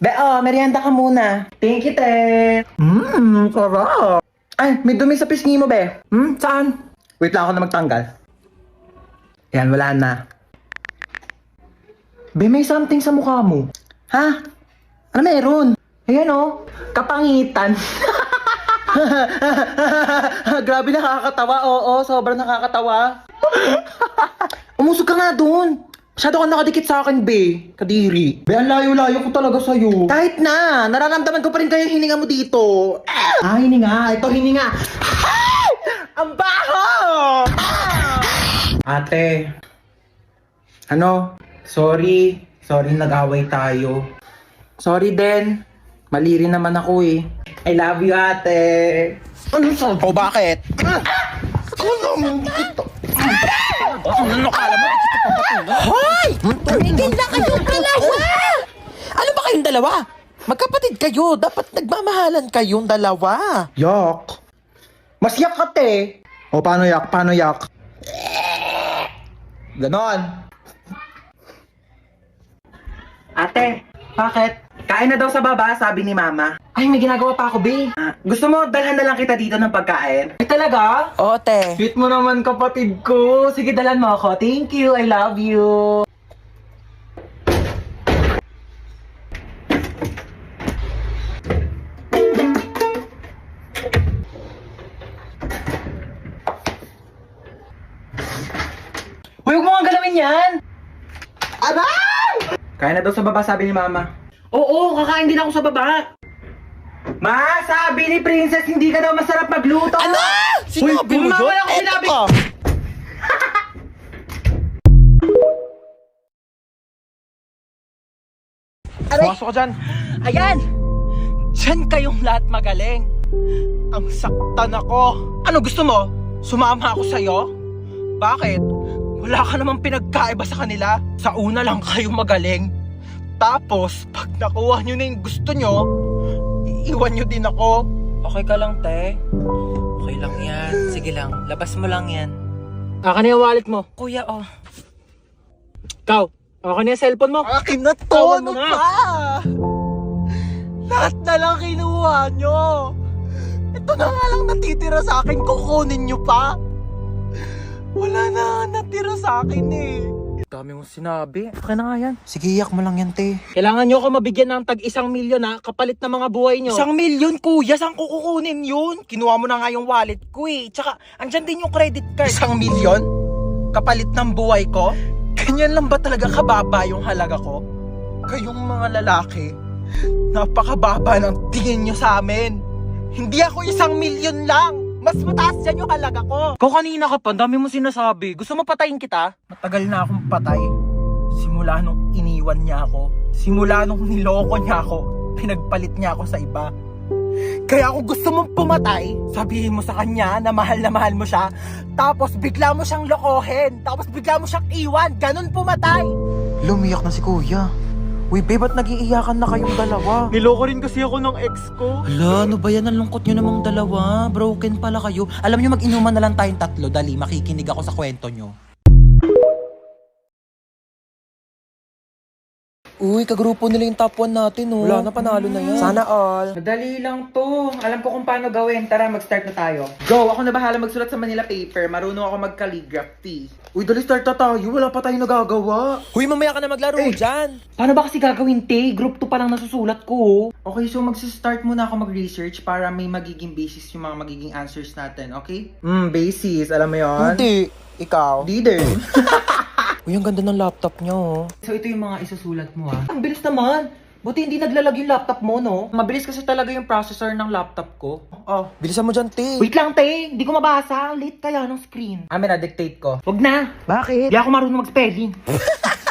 Merienda ka muna. Thank you, te. Sarap. Ay, may dumi sa pisngi mo, be. Saan? Wait lang ako na magtanggal. Yan, wala na. Be, may something sa mukha mo. Ha? Ano meron? Ayan oh, kapangitan. Grabe, nakakatawa. Oo, sobrang nakakatawa. Umusog ka nga dun. Masyado ka nakadikit sa akin, be. Kadiri. Be, ang layo-layo ko talaga sa'yo. Kahit na, nararamdaman ko pa rin kayo hininga mo dito. Hininga. Ito, hininga. Ang baho! Ate. Ano? Sorry. Sorry, nag-away tayo. Sorry din. Mali rin naman ako eh. I love you, ate. Ano sa? O bakit? Ano kala mo? Hoy! Tumigil na kayong dalawa! Ano ba kayong dalawa? Magkapatid kayo. Dapat nagmamahalan kayong dalawa. Yak. Mas yak ka, te. O, paano yak? Paano yak? Ganon. Ate, bakit? Kain na daw sa baba, sabi ni mama. Ay, may ginagawa pa ako, be. Gusto mo, dalhan na lang kita dito ng pagkain? Ay, talaga? Oo, te. Sweet mo naman, kapatid ko. Sige, dalhan mo ako. Thank you, I love you. Huwag mo nga galawin yan! Aray! Kain na daw sa baba, sabi ni mama. Oo, kakain din ako sa baba. Ma, sabi ni Princess, hindi ka daw masarap magluto. Ano? Sinabi mo mamaya yun? ako sinabi. Eto ka. Pumasok ka dyan. Ayan! Diyan kayong lahat magaling. Ang saktan ako. Ano gusto mo? Sumama ako sa'yo? Bakit? Wala ka namang pinagkaiba sa kanila. Sa una lang kayo magaling. Tapos, pag nakuha nyo na yung gusto nyo, iiwan nyo din ako. Okay ka lang, te? Okay lang yan. Sige lang, labas mo lang yan. Akin na yung wallet mo. Kuya, oh. Ikaw, akin na yung cellphone mo. Akin na to! Tawan mo Ano na. pa? Lahat na lang kinuha nyo. Ito na nga lang natitira sa akin, kukunin nyo pa. Wala na natira sa akin eh. Dami mong sinabi. Okay na nga yan. Sige, iyak mo lang yan, te. Kailangan nyo ako mabigyan ng tag 1 milyon ha, kapalit ng mga buhay nyo. 1 milyon, kuya. Saan ko kukunin yun? Kinuha mo na nga yung wallet ko eh. Tsaka, andyan din yung credit card. 1 milyon? Kapalit ng buhay ko? Ganyan lang ba talaga kababa yung halaga ko? Kayong mga lalaki, napakababa ng tingin nyo sa amin. Hindi ako 1 milyon lang. Mas mataas yan yung halaga ko. Ikaw kanina ka pa, dami mong sinasabi. Gusto mo patayin kita? Matagal na akong patay. Simula nung iniwan niya ako. Simula nung niloko niya ako. Pinagpalit niya ako sa iba. Kaya kung gusto mong pumatay, sabihin mo sa kanya na mahal mo siya. Tapos bigla mo siyang lokohin. Tapos bigla mo siyang iwan. Ganun pumatay. Lumiyak na si kuya. Uy, babe, ba't nag-iiyakan na kayong dalawa? Niloko rin kasi ako ng ex ko. Hala, ano ba yan? Ang lungkot nyo namang dalawa. Broken pala kayo. Alam nyo, mag-inuman na lang tayong tatlo. Dali, makikinig ako sa kwento nyo. Uy, kagrupo nila yung top 1 natin, oh. Wala na, panalo na yan. Sana all. Madali lang to. Alam ko kung paano gawin. Tara, mag-start na tayo. Go! Ako na bahala magsulat sa Manila paper. Marunong ako mag-calligraphy. Uy, dali start na tayo. Wala pa tayong nagagawa. Huy, mamaya ka na maglaro dyan. Paano ba kasi gagawin, te? Group 2 pa lang nasusulat ko. Okay, so mag-start muna ako mag-research para may magiging basis yung mga magiging answers natin, okay? Basis. Alam mo yon? Hindi. Ikaw. Di din. Uy, ang ganda ng laptop nyo, oh. So ito yung mga isusulat mo, ha? Ang bilis naman. Buti hindi naglalag yung laptop mo, no? Mabilis kasi talaga yung processor ng laptop ko. Oh. Bilisan mo dyan, te. Wait lang, te. Hindi ko mabasa. Late kaya ng screen. Na-dictate ko. Wag na. Bakit? Hindi ako marunong mag-spelling.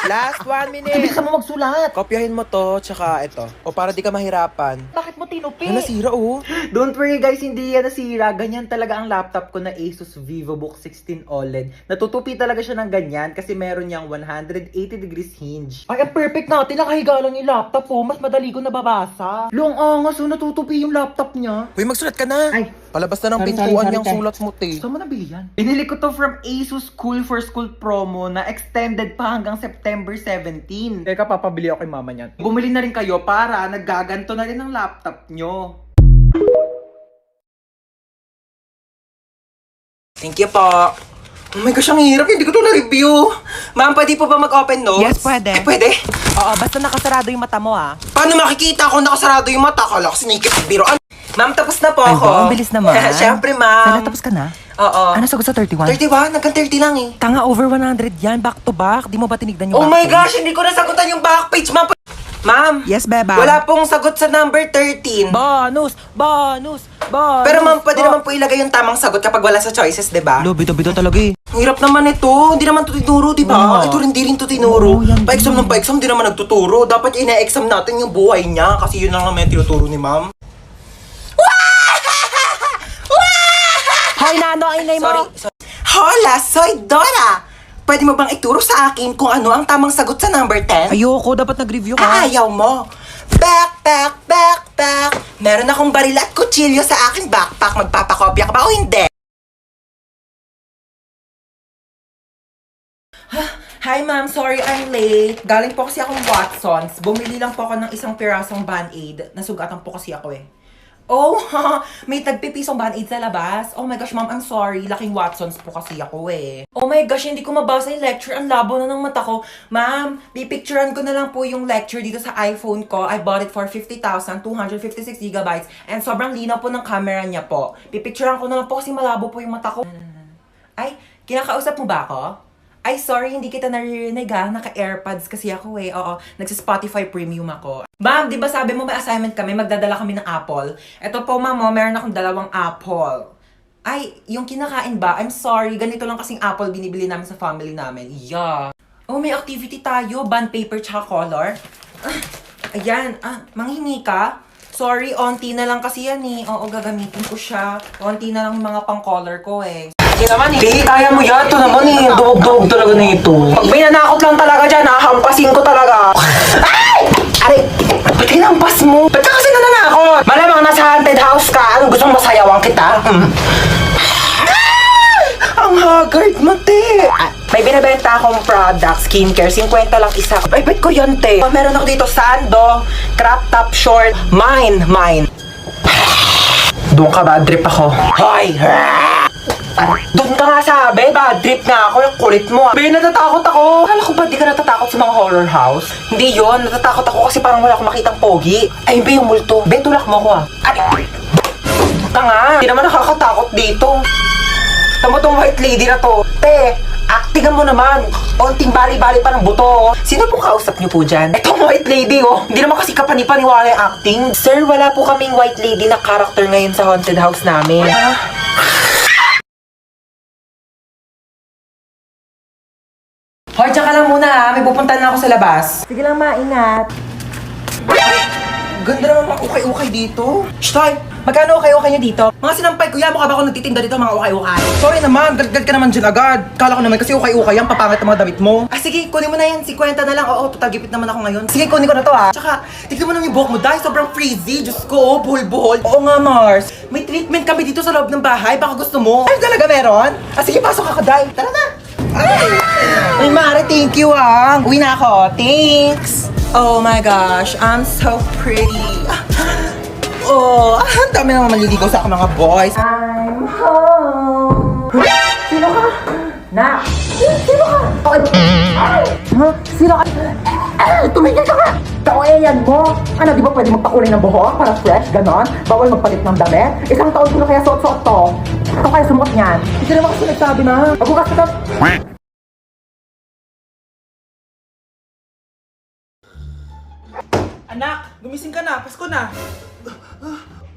Last 1 minute. Bilisan mo magsulat. Kopyahin mo to, tsaka ito. O para di ka mahirapan. Bakit mo tinupi? Nasira, oh. Don't worry guys, hindi yan nasira. Ganyan talaga ang laptop ko na Asus VivoBook 16 OLED. Natutupi talaga siya ng ganyan kasi meron niyang 180 degrees hinge. Ay, ang perfect natin. Nakahiga lang yung laptop oh. Mas madali ko nababasa. Long angas oh, natutupi yung laptop niya. Uy, magsulat ka na. Ay, Palabas na ng Sorry, pintuan sorry, yung sorry. sulat mo, te. saan mo nabili yan? Binili ko to from Asus Cool for School promo na extended pa hanggang September November 17. Teka, papabili ako kay mama niyan. Bumili na rin kayo para naggaganto na rin ang laptop nyo. Thank you po. Oh my gosh, ang hirap. Hindi ko to na-review. Ma'am, pwede po ba mag-open notes? Yes, pwede. Pwede? Oo, basta nakasarado yung mata mo ah. Paano makikita kung nakasarado yung mata? Kala ko sinikip ang biroan. Ma'am, tapos na po Ay, ako. wow, ang bilis naman. Siyempre, ma'am. Sana tapos ka na? Oo. Ano sagot sa 31? 31? Hanggang 30 lang eh. Tanga, over 100 yan. Back to back. Di mo ba tinignan yung Oh back my page? gosh, hindi ko nasagutan yung back page, ma'am. Ma'am. Yes, beba. Wala pong sagot sa number 13. Bonus! Bonus! Bonus! Pero ma'am, pwede naman po ilagay yung tamang sagot kapag wala sa choices, di ba? Bida-bida talaga eh. Ang hirap naman ito. Hindi naman ito tinuro, di ba? Oo. Ito hindi rin ito tinuro. Oo, yan Pa-exam din. ng pa-exam, di naman nagtuturo. Dapat ina-exam natin yung buhay niya kasi yun lang naman yung tinuturo ni ma'am. Hoy, Nano, ang inay mo! Sorry. Hola, soy Dora! Pwede mo bang ituro sa akin kung ano ang tamang sagot sa number 10? Ayoko, dapat nag-review ka. Ayaw mo. Backpack. Meron akong baril at kutsilyo sa aking backpack. Magpapakopya ka ba o hindi? Hi ma'am, sorry I'm late. Galing po kasi akong Watsons. Bumili lang po ako ng isang pirasong Band-Aid. Nasugatan po kasi ako eh. Oh, may tagpipisong Band-Aid sa labas. Oh my gosh, ma'am, I'm sorry. Laking Watsons po kasi ako eh. Oh my gosh, hindi ko mabasa yung lecture. Ang labo na ng mata ko. Ma'am, pipicturean ko na lang po yung lecture dito sa iPhone ko. I bought it for 50,000, 256 gigabytes. And sobrang linaw po ng camera niya po. Pipicturean ko na lang po kasi malabo po yung mata ko. Ay, kinakausap mo ba ako? Ay, sorry, hindi kita naririnig ha. Naka-AirPods kasi ako eh. Oo, nagsa-Spotify Premium ako. Ma'am, di ba sabi mo may assignment kami, magdadala kami ng apple? Eto po, ma'am, meron akong 2 apple. Ay, yung kinakain ba? I'm sorry, ganito lang kasing apple binibili namin sa family namin. Yeah. Oh, may activity tayo. Bond paper tsaka color. Ayan, manghingi ka? Sorry, onti na lang kasi yan eh. Oo, gagamitin ko siya. Onti na lang yung mga pang-color ko eh. Hindi naman eh. Hindi, kaya mo yan. Ito naman eh. Dog talaga na ito. Pag binanakot lang talaga dyan, hahampasin ko talaga. Ay! Aray! Ba't hinampas mo? Ba't ka kasi nananakot? Malamang nasa haunted house ka. Anong gusto mong masayawan kita? Ang haggard mo, te. May binibenta akong product, skincare, 50 lang isa. Ay, bet ko yan, te. Meron ako dito, sando, crop top short, mine. Doon ka, bad trip ako. Hoy! Doon ka nga sabi, bad trip nga ako, yung kulit mo. Be, natatakot ako. Akala ko ba di ka natatakot sa mga horror house? Hindi yon, natatakot ako kasi parang wala akong makitang pogi. Ay, be, yung multo. Be, tulak mo ko ah. Ay! Ka nga, hindi naman nakakatakot dito. Tama tong white lady na to. Te, actingan mo naman. Onting bali-bali pa ng buto. Sino po kausap niyo po dyan? Etong white lady oh. Hindi naman kasi kapanipaniwala yung acting. Sir, wala po kaming white lady na character ngayon sa haunted house namin. Hoy, dyan ka lang muna ha. May pupuntahan na ako sa labas. Sige lang, maingat. Ganda naman mga ukay-ukay dito. Shh, Toy! Magkano ukay-ukay niyo dito? Mga sinampay ko yan, mukha ba ako nagtitinda dito mga ukay-ukay? Sorry naman, galgal ka naman dyan agad. Kala ko naman kasi ukay-ukay yan, papangit ang mga damit mo. Ah, sige, kunin mo na yan, 50 na lang. Oo, total gipit naman ako ngayon. Sige, kunin ko na to ha. Tsaka, tignan mo naman yung buhok mo dahil sobrang frizzy. Diyos ko, buhol-buhol. Oo nga, Mars. May treatment kami dito sa loob ng bahay, baka gusto mo. Ay, talaga meron? Ah, sige, pasok ako, Day. Tara na. Ay, Mare, thank you ah. Uwi na ako. Thanks. Oh my gosh, I'm so pretty. Oh, ang dami naman maliligaw sa akin mga boys. I'm home. Sino ka? Na. Sino ka? Huh? Sino ka? Tumigil ka ka! Kaoeyan mo! Ano, di ba pwede magpakulay ng buhok para fresh, ganon? Bawal magpalit ng damit? Isang taon ko na kaya suot-suot to. Ikaw kaya sumot niyan. Hindi naman kasi nagsabi na. Magbukas ka to. Anak, gumising ka na. Pasko na.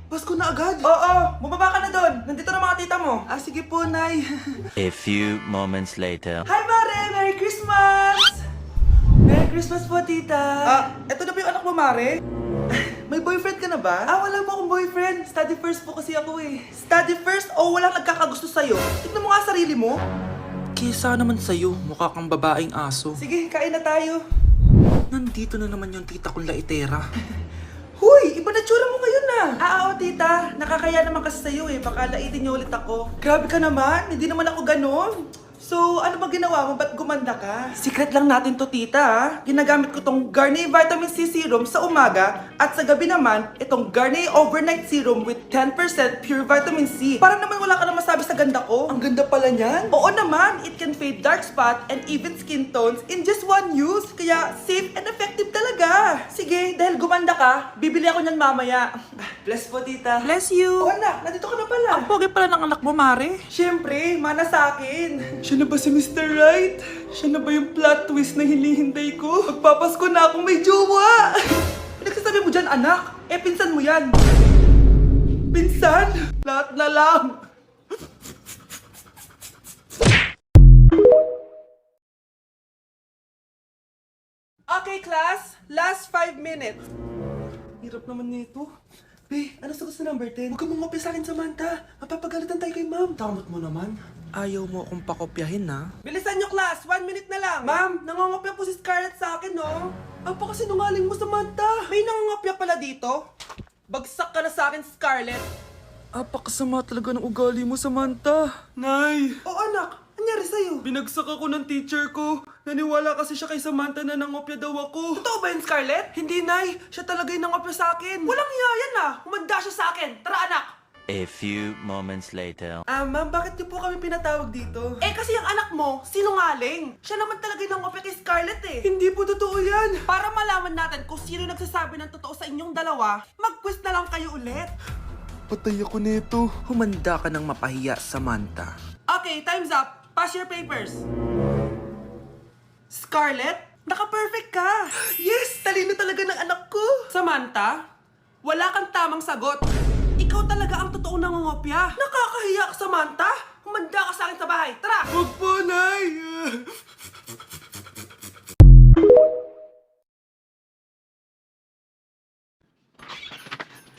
Pasko na agad? Oo, bumaba ka na doon. Nandito na mga tita mo. Ah, sige po, Nay. A few moments later. Hi, Mare! Merry Christmas! Merry Christmas po, tita. Ah, eto na ba yung anak mo, Mare? May boyfriend ka na ba? Ah, wala mo akong boyfriend. Study first po kasi ako eh. Study first o walang nagkakagusto sa'yo? Tignan mo nga sarili mo. Kesa naman sa'yo, mukha kang babaeng aso. Sige, kain na tayo. Nandito na naman yung tita kong laitera. Huy, iba na tsura mo ngayon na. Oo, tita. Nakakaya naman kasi sa'yo eh. Baka laitin niyo ulit ako. Grabe ka naman. Hindi naman ako ganon. So, ano ba ginawa mo? Ba't gumanda ka? Secret lang natin to, tita, ha? Ginagamit ko tong Garnier Vitamin C Serum sa umaga at sa gabi naman, itong Garnier Overnight Serum with 10% pure vitamin C. Para naman wala ka na masabi sa ganda ko. Ang ganda pala niyan. Oo naman, it can fade dark spot and even skin tones in just one use. Kaya safe and effective talaga. Sige, dahil gumanda ka, bibili ako niyan mamaya. Bless po, tita. Bless you! Oh, anak, nandito ka na pala. Ang pogi pala ng anak mo, Mare. Siyempre, mana sa akin. Siya na ba si Mr. Right? Siya na ba yung plot twist na hinihintay ko? Magpapasko na akong may jowa! Nagsasabi mo dyan, anak? Eh, pinsan mo yan. Pinsan? Lahat na lang. Okay, class. Last 5 minutes. Hirap naman nito. Be, ano sa gusto number 10? Huwag ka mong sa akin, Samantha. Mapapagalitan tayo kay ma'am. Tamot mo naman. Ayaw mo akong pakopyahin, ha? Bilisan nyo, class! 1 minute na lang! Ma'am, nangangopya po si Scarlett sa akin, no? Ang pakasinungaling mo, Samantha! May nangangopya pala dito? Bagsak ka na sa akin, Scarlett! Apakasama talaga ng ugali mo, Samantha. Nay! O anak, anyari sa'yo? Binagsak ako ng teacher ko. Naniwala kasi siya kay Samantha na nangopya daw ako. Totoo ba yun, Scarlett? Hindi, Nay! Siya talaga yung nangopya sa akin! Walang iya yan, ah! Humanda siya sa akin! Tara, anak! A few moments later. Ma'am, bakit niyo po kami pinatawag dito? Eh, kasi yung anak mo, sinungaling. Siya naman talaga yung nangopya kay Scarlett eh. Hindi po totoo yan. Para malaman natin kung sino nagsasabi ng totoo sa inyong dalawa, mag-quiz na lang kayo ulit. Patay ako nito. Humanda ka ng mapahiya, Samantha. Okay, time's up. Pass your papers. Scarlett, naka-perfect ka. Yes, talino talaga ng anak ko. Samantha, wala kang tamang sagot. Ikaw talaga ang totoong nangungopya. Nakakahiya ka, Samantha. Humanda ka sa akin sa bahay. Tara! Huwag po, Nay!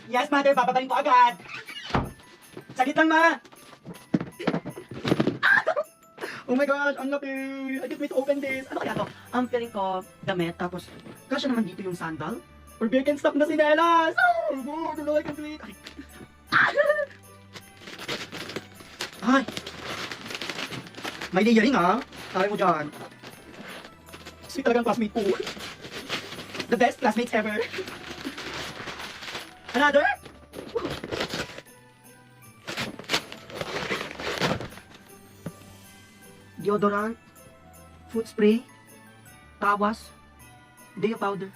Yes, mother, bababaling ko agad. Saglit lang, ma. Oh my God, ang laki. I just need to open this. Ano kaya to? Ang feeling ko, damit, tapos, kasya naman dito yung sandal. Or vacant stock na sinelas. Oh, God, ano I can do it. Ay. May layering, ha? Tari mo dyan. Sweet talagang classmate ko. The best classmates ever. Another? Deodorant, foot spray, tawas, deo powder.